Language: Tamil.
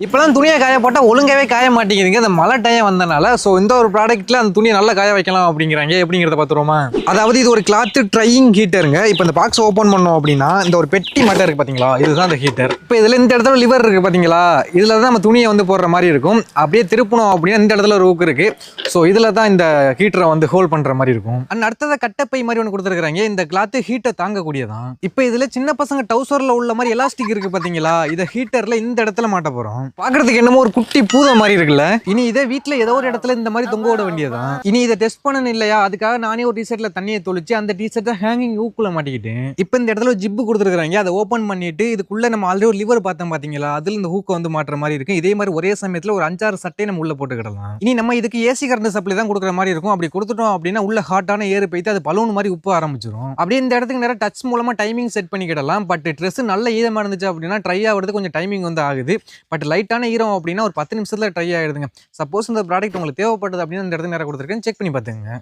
இப்போலாம் துணியை காய போட்டால் ஒழுங்காவே காய மாட்டேங்குதுங்க இந்த மழை டைம் வந்தனால. ஸோ இந்த ஒரு ப்ராடக்ட்டில் அந்த துணியை நல்லா காய வைக்கலாம் அப்படிங்கிறாங்க. எப்படிங்கிறத பார்த்துருவோமா? அதாவது இது ஒரு கிளாத் ட்ரையிங் ஹீட்டருங்க. இப்போ இந்த பாக்ஸ் ஓப்பன் பண்ணோம் அப்படின்னா இந்த ஒரு பெட்டி மட்டும் இருக்குது பார்த்தீங்களா, இதுதான் அந்த ஹீட்டர். இப்போ இதில் இந்த இடத்துல லிவர் இருக்குது பார்த்தீங்களா, இதில் தான் நம்ம துணியை வந்து போடுற மாதிரி இருக்கும். அப்படியே திருப்பணும் அப்படின்னா இந்த இடத்துல ஒரு ஊக்கு இருக்குது. ஸோ இதில் தான் இந்த ஹீட்டரை வந்து ஹோல்ட் பண்ணுற மாதிரி இருக்கும். அண்ட் அடுத்தது கட்டப்பை மாதிரி ஒன்று கொடுத்துருக்காங்க. இந்த கிளாத் ஹீட்டை தாங்கக்கூடியதான். இப்போ இதில் சின்ன பசங்க டவுசரில் உள்ள மாதிரி எலாஸ்டிக் இருக்குது பார்த்தீங்களா, இதை ஹீட்டரில் இந்த இடத்துல மாட்ட போகிறோம். பாக்குறதுக்கு என்னமோ ஒரு குட்டி பூத மாதிரி இருக்குல்ல. இனி இதை வீட்டுல ஏதோ ஒரு இடத்துல இந்த மாதிரி தொங்க விட வேண்டியதான். இனி இதை டெஸ்ட் பண்ணணும் இல்லையா, அதுக்காக நானே ஒரு டிஷர்ட்ல தண்ணியை தொளிச்சு அந்த டிஷர்ட்டை ஹேங்கிங் ஊக்குள்ள மாட்டிக்கிட்டேன். இப்போ இந்த இடத்துல ஜிப்பு கொடுத்துருக்காங்க. அதை ஓப்பன் பண்ணிட்டு இதுக்குள்ள நம்ம ஆல்ரெடி ஒரு லிவர் பார்த்தோம் பாத்தீங்களா, அதுல இந்த ஹூக்கை வந்து மாற்ற மாதிரி இருக்கும். இதே மாதிரி ஒரே சமயத்துல ஒரு 5-6 சட்டையை நம்ம உள்ள போட்டுக்கிடலாம். இனி நம்ம இதுக்கு ஏசி கரண்ட் சப்ளை தான் கொடுக்குற மாதிரி இருக்கும். அப்படி கொடுத்துட்டோம் அப்படின்னா உள்ள ஹாட்டான ஏறு போயிட்டு அது பலூன் மாதிரி உப்பு ஆரம்பிச்சிடும். அப்படியே இந்த இடத்துக்கு நேரம் டச் மூலமா டைமிங் செட் பண்ணிக்கிடலாம். பட் ட்ரெஸ் நல்ல ஈரமா இருந்துச்சு அப்படின்னா ட்ரை ஆகுறது கொஞ்சம் டைமிங் வந்து ஆகுது. பட் லைட்டான ஈரம் அப்படின்னா ஒரு 10 நிமிஷத்துல ட்ரை ஆயிடுதுங்க. சப்போஸ் இந்த ப்ராடக்ட் உங்களுக்கு தேவைப்படுது அப்படின்னு இந்த இடத்துல நேரம் கொடுத்துருக்கேன், செக் பண்ணி பார்த்துங்க.